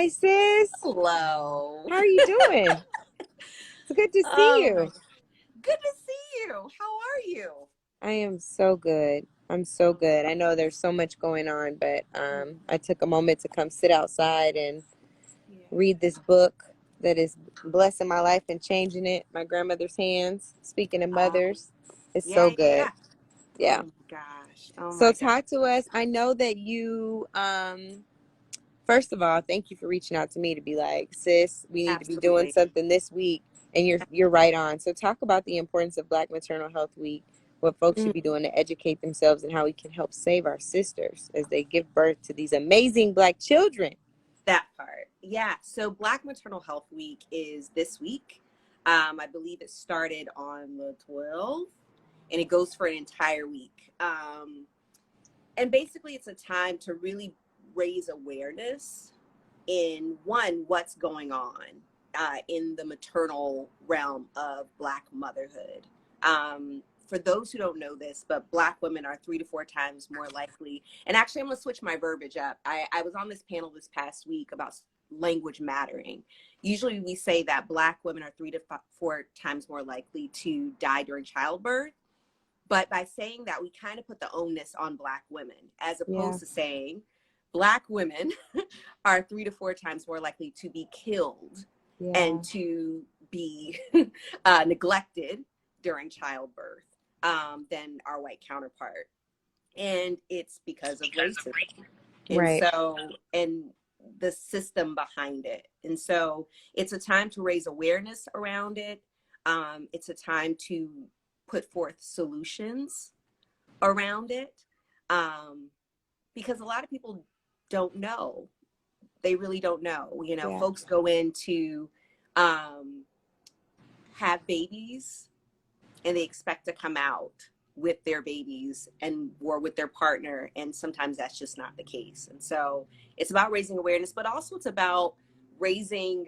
Hi, sis. Hello. How are you doing? It's good to see Oh my, you. good to see you. How are you? I am so good. I'm so good. I know there's so much going on, but I took a moment to come sit outside and Yeah. read this book that is blessing my life and changing it. My grandmother's hands, speaking of mothers. It's so Yeah, good. yeah. Oh Yeah. my gosh. Oh So my gosh. talk to us. I know that you first of all, thank you for reaching out to me to be like, sis, we need to be doing Absolutely. something this week. And you're right on. So talk about the importance of Black Maternal Health Week, what folks should Mm, be doing to educate themselves, and how we can help save our sisters as they give birth to these amazing Black children. that part. Yeah. So Black Maternal Health Week is this week. I believe it started on the 12th and it goes for an entire week. And basically it's a time to really raise awareness in what's going on in the maternal realm of Black motherhood. For those who don't know this, but Black women are 3 to 4 times more likely. And actually, I'm going to switch my verbiage up. I was on this panel this past week about language mattering. Usually we say that Black women are 3 to 4 times more likely to die during childbirth. But by saying that, we kind of put the onus on Black women, as Yeah. opposed to saying Black women are 3 to 4 times more likely to be killed and to be neglected during childbirth than our white counterpart. And it's because of racism. And Right. so, and the system behind it. And so it's a time to raise awareness around it. It's a time to put forth solutions around it, because a lot of people don't know. They really don't know. You know, Yeah. folks go in to have babies and they expect to come out with their babies and or with their partner, and sometimes that's just not the case. And so it's about raising awareness, but also it's about raising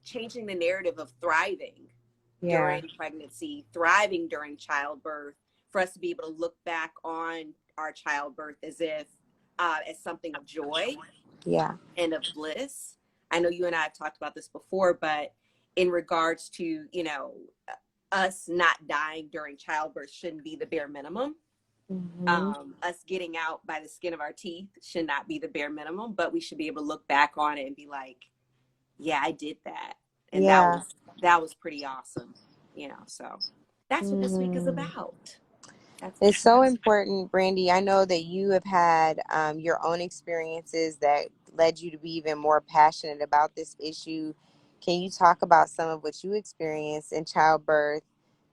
changing the narrative of thriving Yeah. during pregnancy, thriving during childbirth, for us to be able to look back on our childbirth as if as something of joy Yeah. and of bliss. I know you and I have talked about this before, but in regards to, us not dying during childbirth shouldn't be the bare minimum. Hmm. Us getting out by the skin of our teeth should not be the bare minimum, but we should be able to look back on it and be like, yeah, I did that. And Yeah. that was pretty awesome. So that's what this week is Mm. about. That's what It's it's so about. important, Brandi. I know that you have had your own experiences that led you to be even more passionate about this issue. Can you talk about some of what you experienced in childbirth?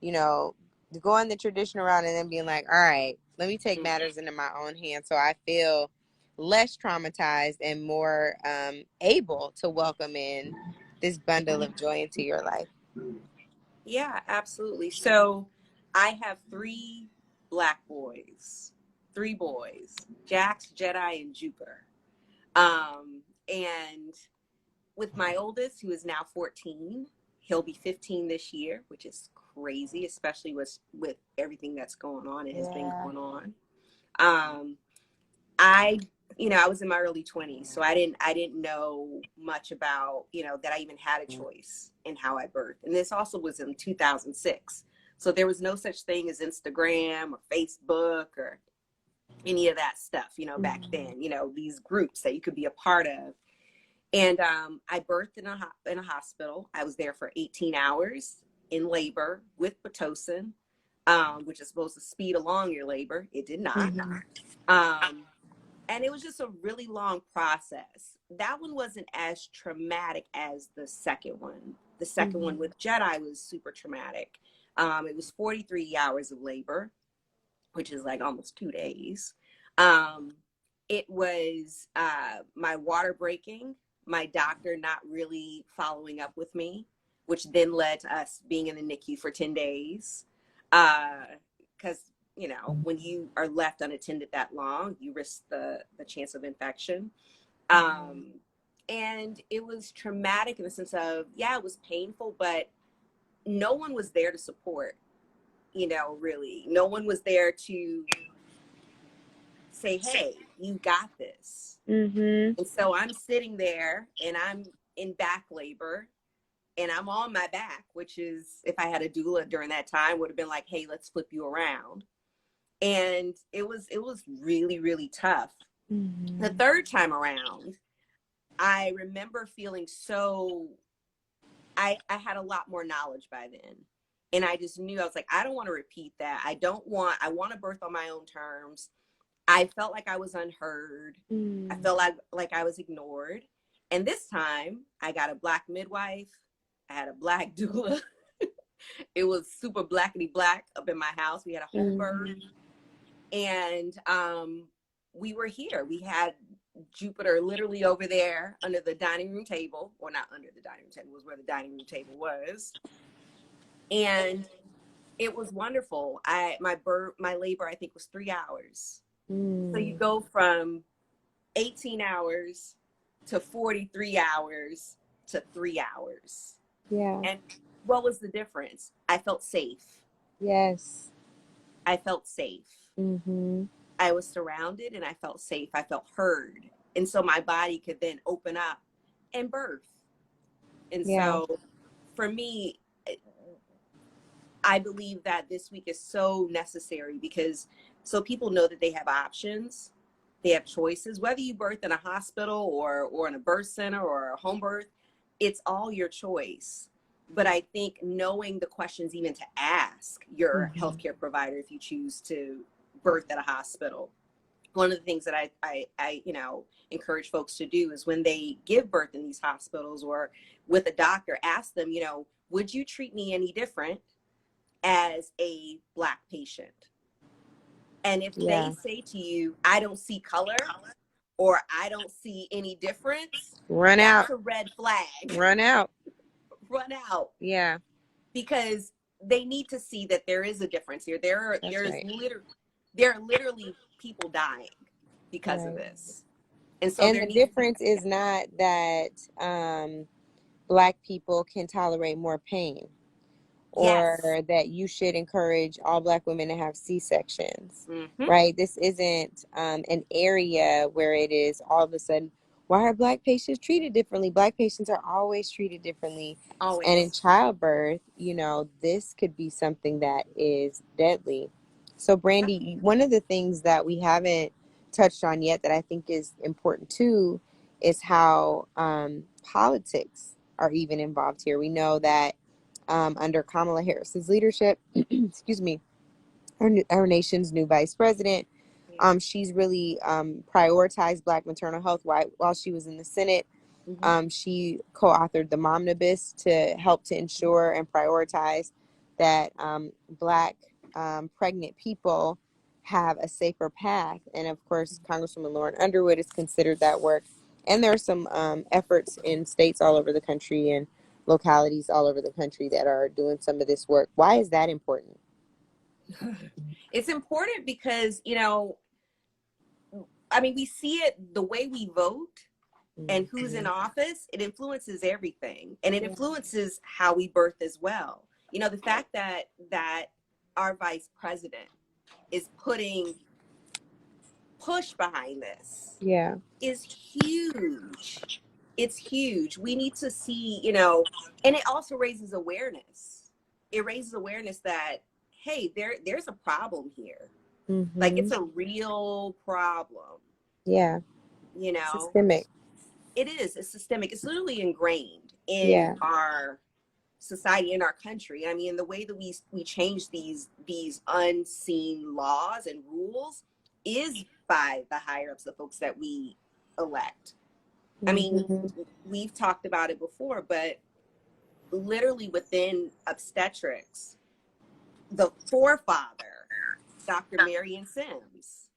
You know, going the traditional route and then being like, all right, let me take matters into my own hands so I feel less traumatized and more able to welcome in this bundle of joy into your life. Yeah, absolutely. So I have 3 Black boys, 3 boys, Jax, Jedi, and Jupiter. And with my oldest, who is now 14, he'll be 15 this year, which is crazy, especially with everything that's going on and has been Yeah. going on. Um, I, I was in my early 20s, so I didn't know much about, that I even had a choice in how I birthed. And this also was in 2006. So there was no such thing as Instagram or Facebook or any of that stuff, back then, these groups that you could be a part of. And I birthed in a hospital. I was there for 18 hours in labor with Pitocin, which is supposed to speed along your labor. It did not. Mhm. Um, and it was just a really long process. That one wasn't as traumatic as the second one. The second one Mhm. with Jedi was super traumatic. It was 43 hours of labor, which is like almost 2 days. Um, it was my water breaking, my doctor not really following up with me, which then led to us being in the NICU for 10 days. Because, when you are left unattended that long, you risk the chance of infection. And it was traumatic in the sense of, yeah, it was painful, but no one was there to support, really. No one was there to say, hey, You got this. Mm-hmm. And so I'm sitting there and I'm in back labor and I'm on my back, which is, if I had a doula during that time, would have been like, hey, let's flip you around. And it was really, really tough. Mm-hmm. The third time around, I remember feeling so, I had a lot more knowledge by then. And I just knew, I was like, I don't want to repeat that. I want to birth on my own terms. I felt like I was unheard. I felt like I was ignored. And this time I got a Black midwife. I had a Black doula. It was super blackety black up in my house. We had a home birth. And we were here. We had Jupiter literally over there under the dining room table, or not under the dining room table, was where the dining room table was. And it was wonderful. My labor, I think, was 3 hours. So you go from 18 hours to 43 hours to 3 hours. Yeah. And what was the difference? I felt safe. Yes. I felt safe. Mm-hmm. I was surrounded and I felt safe. I felt heard. And so my body could then open up and birth. And so for me, I believe that this week is so necessary because so people know that they have options, they have choices, whether you birth in a hospital or in a birth center or a home birth, it's all your choice. But I think knowing the questions even to ask your healthcare provider if you choose to birth at a hospital. One of the things that I encourage folks to do is when they give birth in these hospitals or with a doctor, ask them, would you treat me any different as a Black patient? And if they say to you, I don't see color or I don't see any difference, Run out. that's a red flag. Run out. Run out. Yeah. Because they need to see that there is a difference here. There are literally people dying because of this. And so the difference is not that Black people can tolerate more pain. Or that you should encourage all Black women to have C-sections, right? This isn't an area where it is all of a sudden, why are Black patients treated differently? Black patients are always treated differently. Always. And in childbirth, this could be something that is deadly. So, Brandi, one of the things that we haven't touched on yet that I think is important too is how politics are even involved here. We know that under Kamala Harris's leadership, excuse me, our nation's new vice president, she's really prioritized Black maternal health while she was in the Senate. She co-authored the Momnibus to help to ensure and prioritize that Black pregnant people have a safer path. And of course, Congresswoman Lauren Underwood has considered that work. And there are some efforts in states all over the country and localities all over the country that are doing some of this work. Why is that important? It's important because, we see it the way we vote and who's in office, it influences everything. And it influences how we birth as well. The fact that our vice president is putting push behind this is huge. It's huge. We need to see, and it also raises awareness. It raises awareness that, hey, there's a problem here. Like, it's a real problem. Yeah. Systemic. It is. It's systemic. It's literally ingrained in our society, in our country. I mean, the way that we change these unseen laws and rules is by the higher ups, the folks that we elect. I mean, we've talked about it before, but literally within obstetrics, the forefather, Dr. Marion Sims,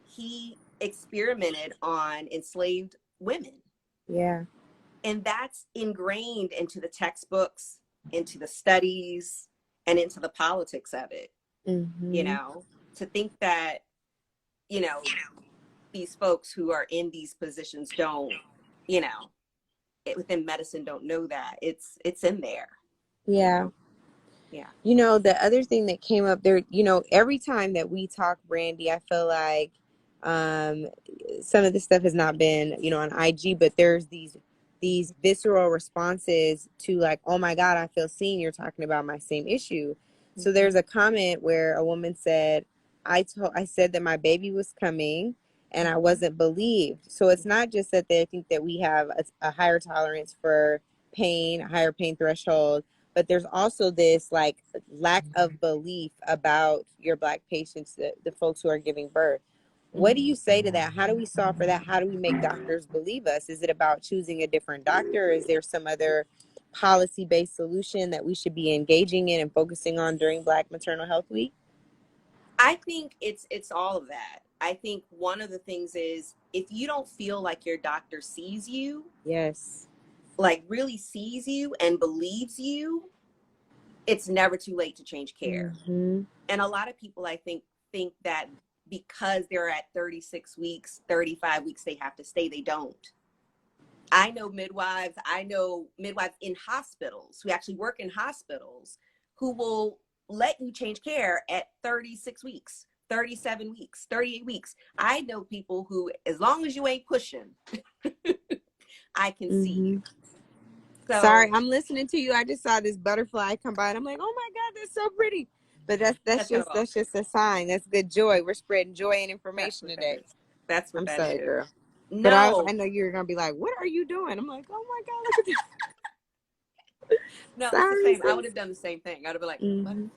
he experimented on enslaved women. Yeah. And that's ingrained into the textbooks, into the studies, and into the politics of it. To think that, these folks who are in these positions don't, within medicine don't know that. It's in there. Yeah. Yeah. The other thing that came up there, every time that we talk, Brandi, I feel like Some of this stuff has not been, on IG, but there's these visceral responses to like, oh my God, I feel seen. You're talking about my same issue. So there's a comment where a woman said, I said that my baby was coming and I wasn't believed. So it's not just that they think that we have a higher tolerance for pain, a higher pain threshold, but there's also this like lack of belief about your Black patients, the folks who are giving birth. What do you say to that? How do we solve for that? How do we make doctors believe us? Is it about choosing a different doctor? Is there some other policy-based solution that we should be engaging in and focusing on during Black Maternal Health Week? I think it's all of that. I think one of the things is if you don't feel like your doctor sees you, yes, like really sees you and believes you, it's never too late to change care. Mm-hmm. And a lot of people, I think that because they're at 36 weeks, 35 weeks, they have to stay. They don't. I know midwives in hospitals who actually work in hospitals who will let you change care at 36 weeks, 37 weeks, 38 weeks. I know people who, as long as you ain't pushing, I can see you. So, sorry, I'm listening to you. I just saw this butterfly come by and I'm like, oh my God, that's so pretty. But that's just a sign. That's good joy. We're spreading joy and information today. That's what I'm that sorry, is. girl. No. But I know you're gonna be like, what are you doing? I'm like, oh my God, look at this. No, Sorry, it's the same. sis. I would have done the same thing. I would have been like, Mm-hmm.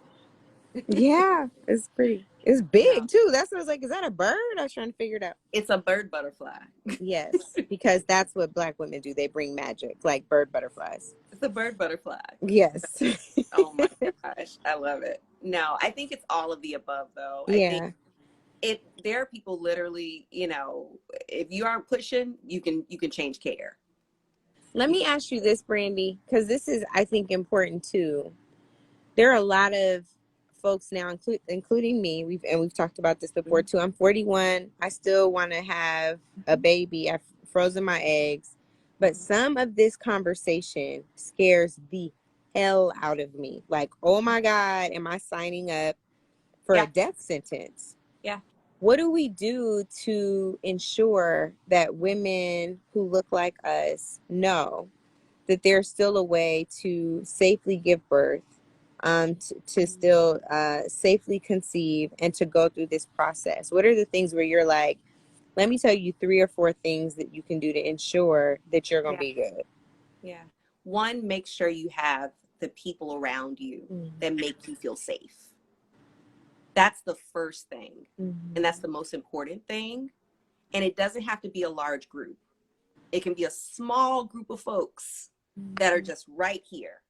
Yeah, it's pretty. It's big too. That's what I was like. Is that a bird? I was trying to figure it out. It's a bird butterfly. Yes, because that's what Black women do. They bring magic, like bird butterflies. It's a bird butterfly. Yes. Oh my gosh, I love it. No, I think it's all of the above, though. Yeah. I think there are people literally, if you aren't pushing, you can change care. Let me ask you this, Brandi, because this is, I think, important too. There are a lot of folks now, including me. We've talked about this before too. I'm 41. I still want to have a baby. I've frozen my eggs, but some of this conversation scares the hell out of me. Like, oh my God, am I signing up for a death sentence? Yeah. What do we do to ensure that women who look like us know that there's still a way to safely give birth, to still safely conceive, and to go through this process? What are the things where you're like, let me tell you 3 or 4 things that you can do to ensure that you're going to be good? Yeah. One, make sure you have the people around you that make you feel safe. That's the first thing. And that's the most important thing. And it doesn't have to be a large group. It can be a small group of folks that are just right here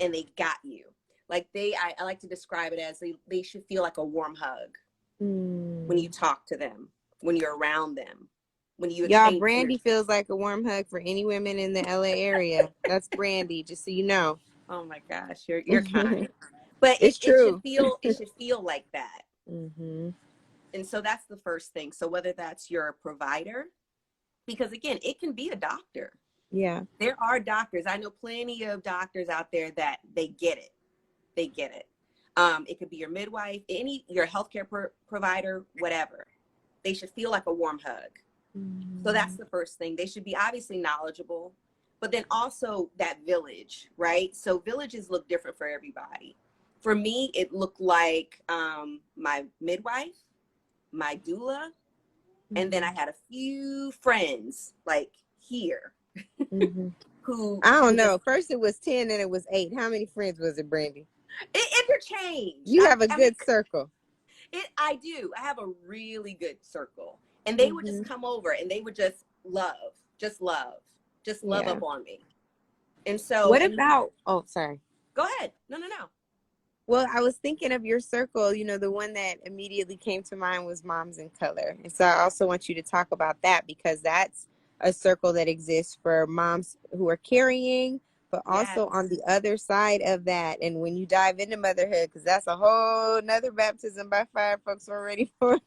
and they got you. Like I like to describe it as they should feel like a warm hug when you talk to them, when you're around them, when you Y'all, Brandi feels like a warm hug for any women in the LA area. That's Brandi, just so you know. Oh my gosh, you're kind. But it's true. It should feel like that. And so that's the first thing. So whether that's your provider, because again, it can be a doctor. Yeah. There are doctors. I know plenty of doctors out there that they get it. They get it. It could be your midwife, your healthcare provider, whatever. They should feel like a warm hug. So that's the first thing. They should be obviously knowledgeable, but then also that village, right? So villages look different for everybody. For me, it looked like my midwife, my doula, and then I had a few friends like here who I don't know. First it was 10 and it was 8. How many friends was it, Brandi? It interchanged. You have a good circle. I do. I have a really good circle. And they would just come over and they would just love up on me. And so what about, oh, sorry. Go ahead. No. Well, I was thinking of your circle, the one that immediately came to mind was Moms in Color. And so I also want you to talk about that, because that's a circle that exists for moms who are carrying, but also on the other side of that. And when you dive into motherhood, because that's a whole nother baptism by fire folks are ready for.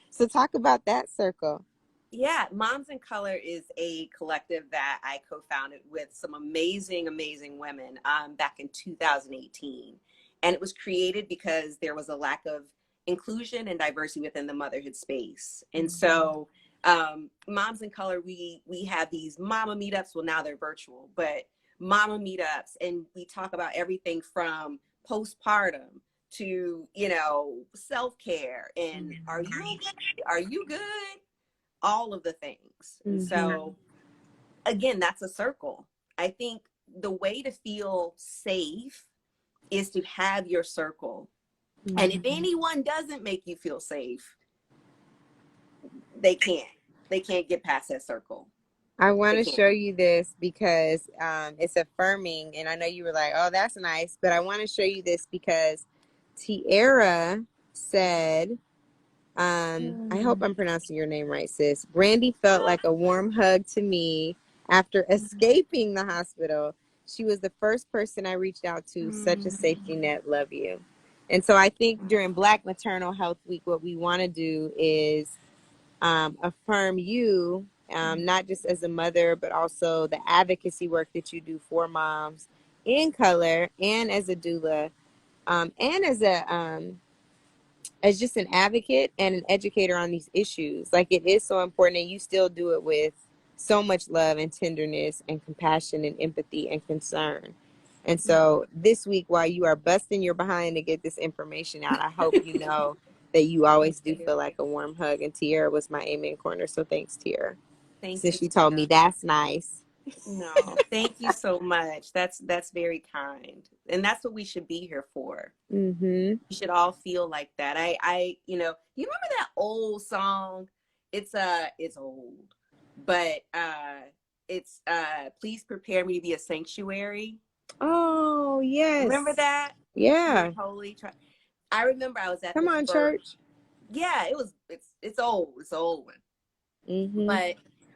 So talk about that circle. Yeah, Moms in Color is a collective that I co-founded with some amazing, amazing women back in 2018. And it was created because there was a lack of inclusion and diversity within the motherhood space. And Mm-hmm. so Moms in Color, we have these mama meetups. Well, now they're virtual, but mama meetups, and we talk about everything from postpartum to, you know, self-care and are you okay? Are you good? All of the things. And so again, that's a circle. I think the way to feel safe is to have your circle. And if anyone doesn't make you feel safe, they can't get past that circle. I want to show you this because it's affirming, and I know you were like, oh, that's nice, but I want to show you this because Tiara said, I hope I'm pronouncing your name right, sis. Brandi felt like a warm hug to me after escaping the hospital. She was the first person I reached out to. Such a safety net. Love you. And so I think during Black Maternal Health Week, what we want to do is affirm you, not just as a mother, but also the advocacy work that you do for moms in color and as a doula, and as just an advocate and an educator on these issues. Like, it is so important, and you still do it with so much love and tenderness and compassion and empathy and concern. And so this week, while you are busting your behind to get this information out, I hope you know that you always do feel like a warm hug. And Tiara was my amen corner. So thanks, Tiara. Since you told me that's nice. No, thank you so much. That's very kind. And that's what we should be here for. We should all feel like that. I you know, you remember that old song? It's old, but it's Please Prepare Me to Be a Sanctuary. Oh, yes. Remember that? Yeah. I remember I was at Come on, church. Yeah, it's old. It's an old one. But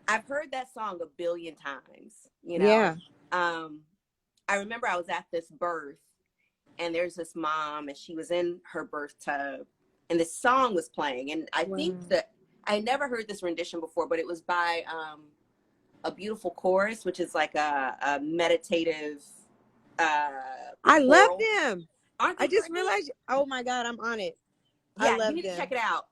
I've heard that song a billion times, you know. Yeah. I remember I was at this birth, and there's this mom, and she was in her birth tub, and this song was playing. And I think that I never heard this rendition before, but it was by A Beautiful Chorus, which is like a meditative I love them. I just great? realized, oh my God, I'm on it. Yeah, you need to check it out.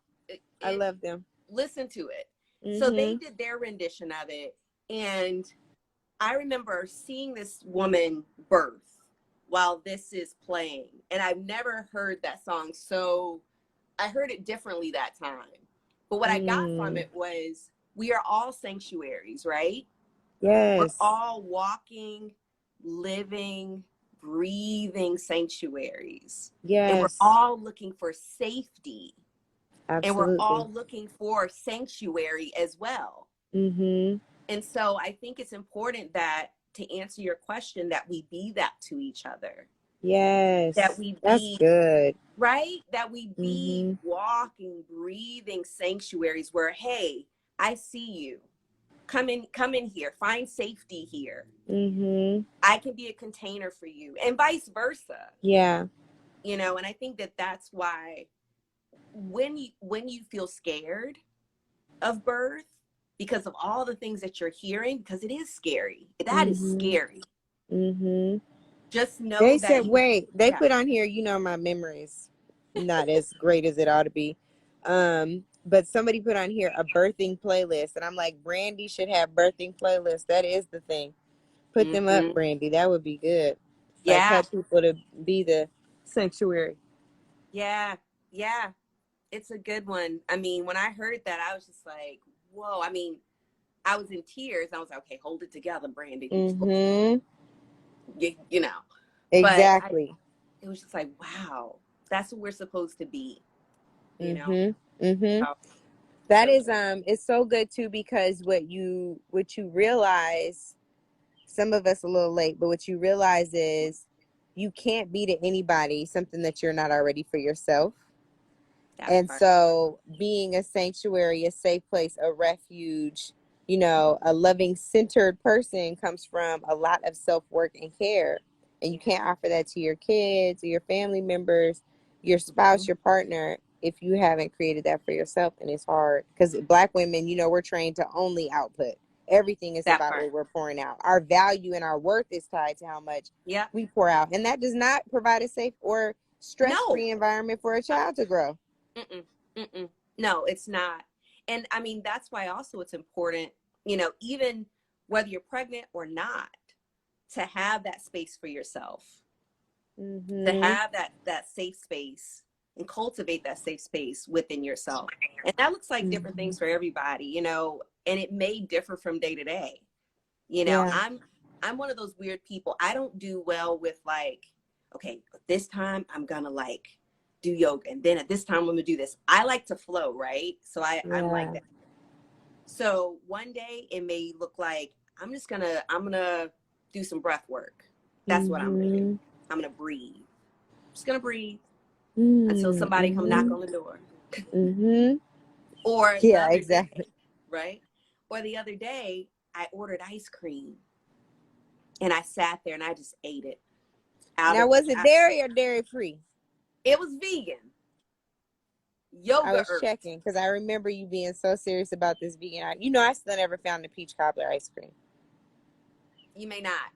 I love them. Listen to it. So they did their rendition of it, and I remember seeing this woman birth while this is playing, and I've never heard that song, so I heard it differently that time. But what I got from it was, we are all sanctuaries, right? Yes. We're all walking, living, breathing sanctuaries. Yes. And we're all looking for safety. Absolutely. And we're all looking for sanctuary as well. And so I think it's important that, to answer your question, that we be that to each other. Yes. That we be, that's good. Right? That we be walking, breathing sanctuaries where, hey, I see you. Come in here. Find safety here. I can be a container for you, and vice versa. Yeah. You know, and I think that that's why when you feel scared of birth because of all the things that you're hearing, because it is scary. That is scary. Just know they that said, wait, they put on here, you know, my memory's not as great as it ought to be. But somebody put on here a birthing playlist, and I'm like, Brandi should have birthing playlists. That is the thing. Put them up, Brandi. That would be good. Like, help people to be the sanctuary. Yeah. It's a good one. I mean, when I heard that, I was just like, whoa. I mean, I was in tears. I was like, okay, hold it together, Brandi. You know. Exactly. It was just like, wow, that's what we're supposed to be. You know. That is it's so good too, because what you realize, some of us a little late, but what you realize is you can't be to anybody something that you're not already for yourself. And so being a sanctuary, a safe place, a refuge, you know, a loving, centered person comes from a lot of self-work and care. And you can't offer that to your kids or your family members, your spouse, your partner, if you haven't created that for yourself. And it's hard because Black women, you know, we're trained to only output. Everything is about what we're pouring out. Our value and our worth is tied to how much we pour out. And that does not provide a safe or stress-free environment for a child to grow. Mm-mm, mm-mm. No, it's not. And I mean, that's why also it's important, you know, even whether you're pregnant or not, to have that space for yourself, to Mm-hmm. have that safe space and cultivate that safe space within yourself. And that looks like different Mm-hmm. things for everybody, you know, and it may differ from day to day. You know, Yeah. I'm one of those weird people. I don't do well with like, okay, this time I'm gonna like do yoga, and then at this time I'm gonna do this. I like to flow, right? So I'm like Yeah. that. So one day it may look like I'm gonna do some breath work. That's what I'm gonna do. Mm-hmm. I'm gonna breathe. Just gonna breathe until somebody come knock Mm-hmm. on the door. Mm-hmm. Or the Yeah, other day, exactly. right? Or the other day I ordered ice cream and I sat there and I just ate it out Now, of was it I, dairy or dairy free? it was vegan I was yogurt. checking because I remember you being so serious about this vegan. You know, I still never found the peach cobbler ice cream. You may not.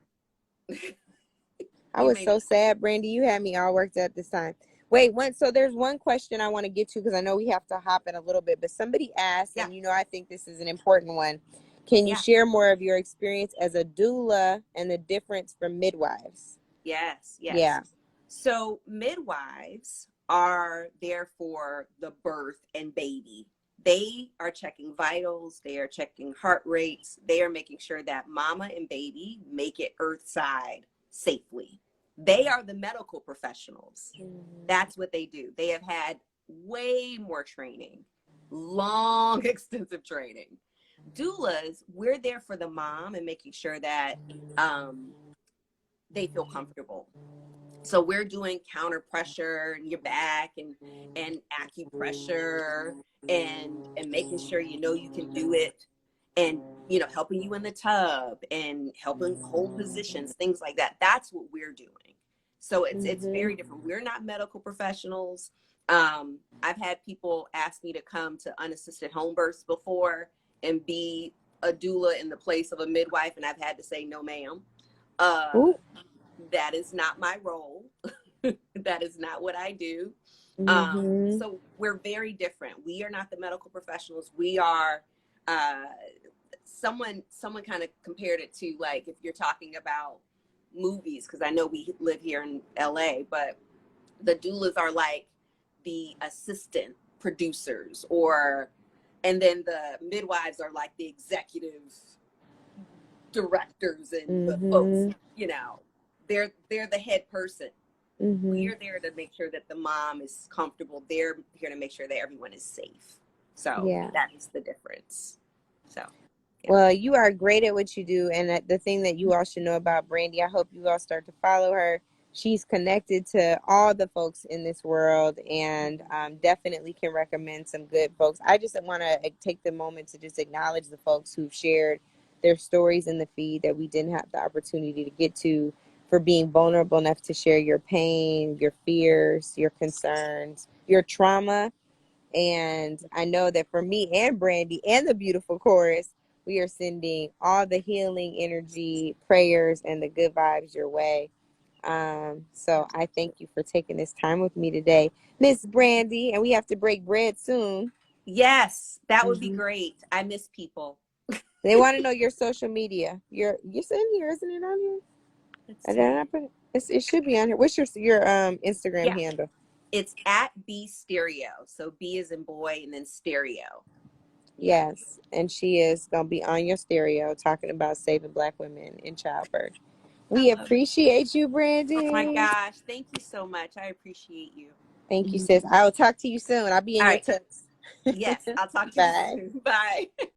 I You was may not. so sad, Brandi. You had me all worked up this time. Wait, so there's one question I want to get to because I know we have to hop in a little bit, but somebody asked, Yeah, and you know, I think this is an important one. Can you yeah, share more of your experience as a doula and the difference from midwives? yes, yes. Yeah. So midwives are there for the birth and baby. They are checking vitals, they are checking heart rates, they are making sure that mama and baby make it earthside safely. They are the medical professionals. That's what they do. They have had way more training, long, extensive training. Doulas, we're there for the mom and making sure that um, they feel comfortable. So we're doing counter pressure in your back and acupressure and making sure you know you can do it, and you know, helping you in the tub and helping hold positions, things like that. That's what we're doing. So it's Mm-hmm. very different. We're not medical professionals. I've had people ask me to come to unassisted home births before and be a doula in the place of a midwife, and I've had to say no, ma'am. Uh, Ooh. that is not my role. That is not what I do. Mm-hmm. So we're very different. We are not the medical professionals. We are uh, someone kind of compared it to, like, if you're talking about movies, because I know we live here in LA, but the doulas are like the assistant producers, or and then the midwives are like the executive directors and the folks, Mm-hmm. you know, they're the head person. Mm-hmm. We're there to make sure that the mom is comfortable. They're here to make sure that everyone is safe. So Yeah. that is the difference. So yeah. Well, you are great at what you do. And the thing that you all should know about Brandi, I hope you all start to follow her. She's connected to all the folks in this world and definitely can recommend some good folks. I just want to take the moment to just acknowledge the folks who've shared their stories in the feed that we didn't have the opportunity to get to, for being vulnerable enough to share your pain, your fears, your concerns, your trauma. And I know that for me and Brandi and the beautiful chorus, we are sending all the healing energy, prayers, and the good vibes your way. So I thank you for taking this time with me today, Miss Brandi, and we have to break bread soon. Yes, that would be Hmm. great. I miss people. They want to know your social media. You're in here, isn't it on here? Let's I did see. not put it. It should be on here. What's your Instagram Yeah, handle? it's at B Stereo. So B is in boy and then stereo. Yeah. Yes, and she is gonna be on your stereo talking about saving Black women in childbirth. I We love it. appreciate you, Oh my Brandi. gosh. Thank you so much. I appreciate you. Thank you, sis. I'll talk to you soon. I'll be in All your right. text. Yes, I'll talk to you Bye. soon. Bye.